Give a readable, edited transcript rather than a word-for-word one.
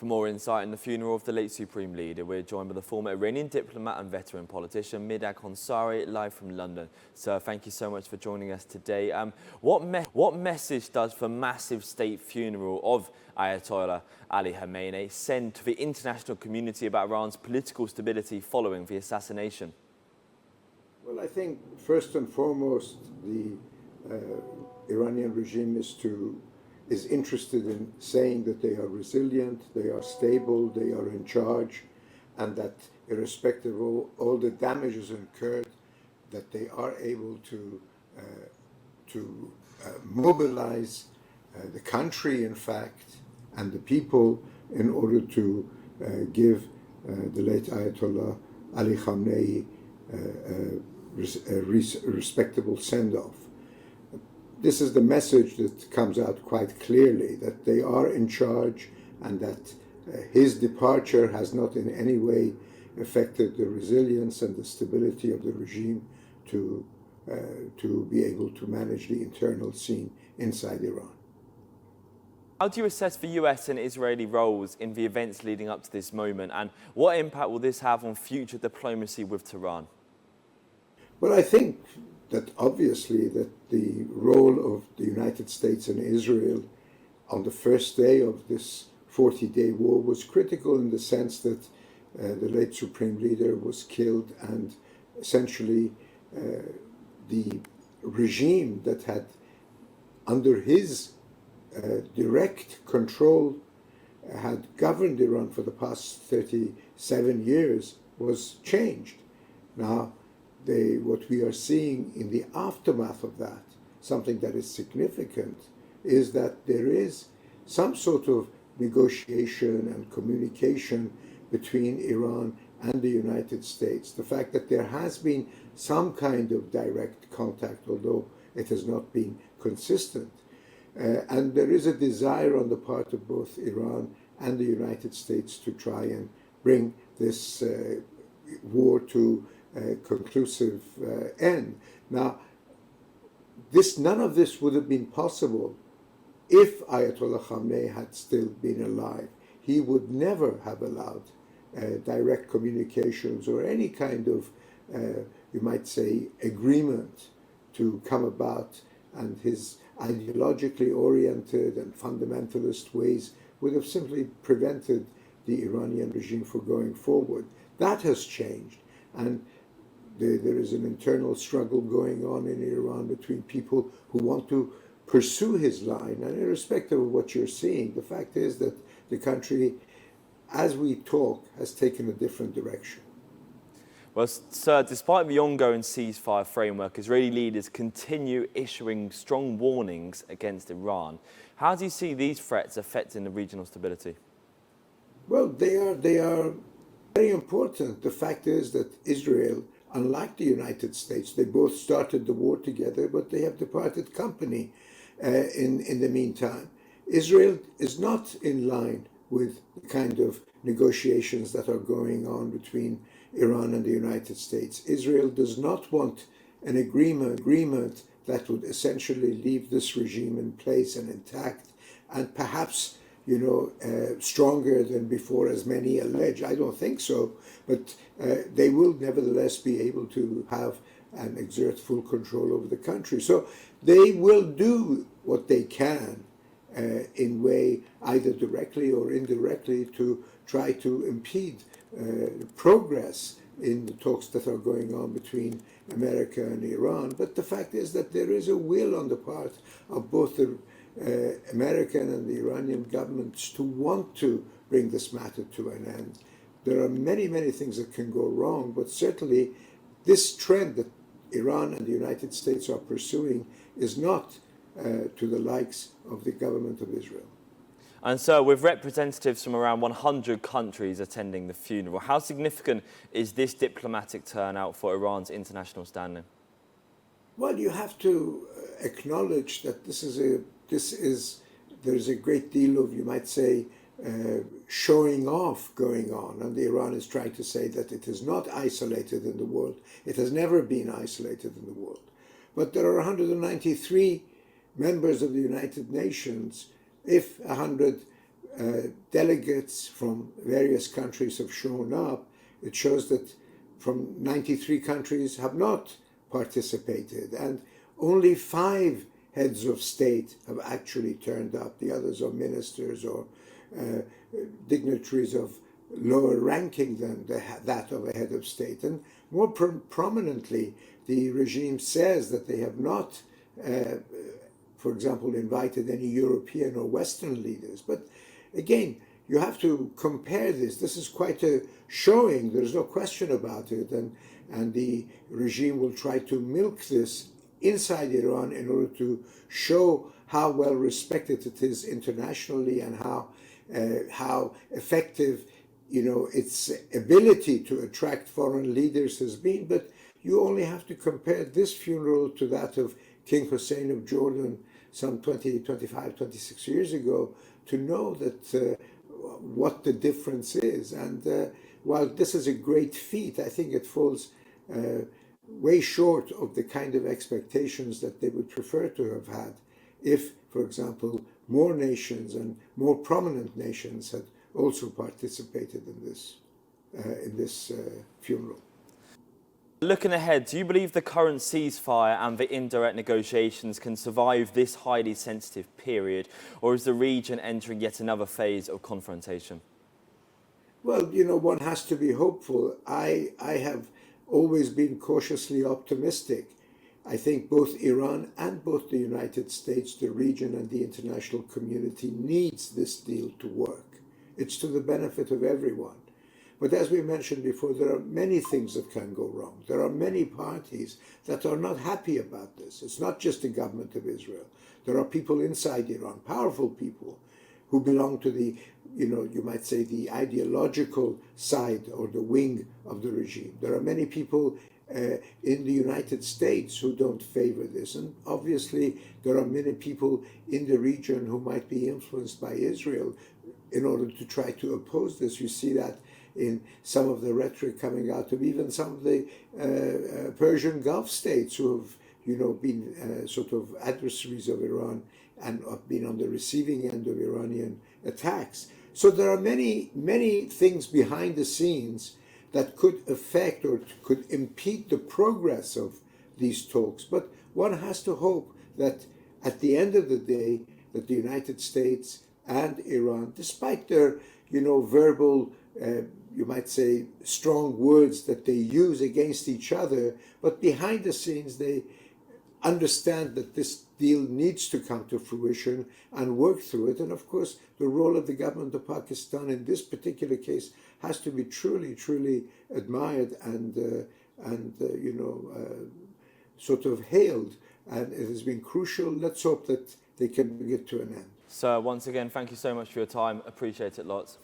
For more insight in the funeral of the late Supreme Leader, we're joined by the former Iranian diplomat and veteran politician Mehrdad Khonsari, live from London. Sir, thank you so much for joining us today. What message does the massive state funeral of Ayatollah Ali Khamenei send to the international community about Iran's political stability following the assassination? Well, I think first and foremost, the Iranian regime is interested in saying that they are resilient, they are stable, they are in charge, and that irrespective of all the damages incurred, that they are able to mobilize the country, in fact, and the people in order to give the late Ayatollah Ali Khamenei a respectable send-off. This is the message that comes out quite clearly, that they are in charge and that his departure has not in any way affected the resilience and the stability of the regime to be able to manage the internal scene inside Iran. How do you assess the US and Israeli roles in the events leading up to this moment, and what impact will this have on future diplomacy with Tehran? Well, I think that obviously that the role of the United States and Israel on the first day of this 40-day war was critical in the sense that the late Supreme Leader was killed, and essentially the regime that had under his direct control had governed Iran for the past 37 years was changed. Now, what we are seeing in the aftermath of that, something that is significant, is that there is some sort of negotiation and communication between Iran and the United States. The fact that there has been some kind of direct contact, although it has not been consistent. And there is a desire on the part of both Iran and the United States to try and bring this war to a conclusive end. Now, none of this would have been possible if Ayatollah Khamenei had still been alive. He would never have allowed direct communications or any kind of, you might say, agreement to come about, and his ideologically oriented and fundamentalist ways would have simply prevented the Iranian regime from going forward. That has changed, and there is an internal struggle going on in Iran between people who want to pursue his line. And irrespective of what you're seeing, the fact is that the country, as we talk, has taken a different direction. Well, sir, despite the ongoing ceasefire framework, Israeli leaders continue issuing strong warnings against Iran. How do you see these threats affecting the regional stability? Well, they are very important. The fact is that Israel, unlike the United States, they both started the war together, but they have departed company in the meantime. Israel is not in line with the kind of negotiations that are going on between Iran and the United States. Israel does not want an agreement that would essentially leave this regime in place and intact, and perhaps, stronger than before, as many allege. I don't think so, but they will nevertheless be able to have and exert full control over the country. So they will do what they can in way, either directly or indirectly, to try to impede progress in the talks that are going on between America and Iran. But the fact is that there is a will on the part of both the American and the Iranian governments to want to bring this matter to an end. There are many, many things that can go wrong, but certainly this trend that Iran and the United States are pursuing is not to the likes of the government of Israel. And so, with representatives from around 100 countries attending the funeral, how significant is this diplomatic turnout for Iran's international standing? Well, you have to acknowledge that there is a great deal of, you might say, showing off going on, and Iran is trying to say that it is not isolated in the world. It has never been isolated in the world. But there are 193 members of the United Nations. If 100 delegates from various countries have shown up, it shows that from 93 countries have not participated, and only 5 heads of state have actually turned up. The others are ministers or dignitaries of lower ranking than that of a head of state. And more prominently, the regime says that they have not, for example, invited any European or Western leaders. But again, you have to compare this. This is quite a showing, there's no question about it. And the regime will try to milk this inside Iran in order to show how well respected it is internationally and how effective, its ability to attract foreign leaders has been. But you only have to compare this funeral to that of King Hussein of Jordan some 20, 25, 26 years ago to know that what the difference is. And while this is a great feat, I think it falls way short of the kind of expectations that they would prefer to have had if, for example, more nations and more prominent nations had also participated in this funeral. Looking ahead, do you believe the current ceasefire and the indirect negotiations can survive this highly sensitive period, or is the region entering yet another phase of confrontation? Well, one has to be hopeful. I have always been cautiously optimistic. I think both Iran and both the United States, the region and the international community needs this deal to work. It's to the benefit of everyone. But as we mentioned before, there are many things that can go wrong. There are many parties that are not happy about this. It's not just the government of Israel. There are people inside Iran, powerful people, who belong to the, you might say, the ideological side or the wing of the regime. There are many people in the United States who don't favor this. And obviously, there are many people in the region who might be influenced by Israel in order to try to oppose this. You see that in some of the rhetoric coming out of even some of the Persian Gulf states who have, been sort of adversaries of Iran and have been on the receiving end of Iranian attacks. So there are many, many things behind the scenes that could affect or could impede the progress of these talks. But one has to hope that at the end of the day, that the United States and Iran, despite their, verbal, you might say, strong words that they use against each other, but behind the scenes, they understand that this deal needs to come to fruition and work through it. And of course, the role of the government of Pakistan in this particular case has to be truly, truly admired and sort of hailed. And it has been crucial. Let's hope that they can get to an end. Sir, once again, thank you so much for your time. Appreciate it lots.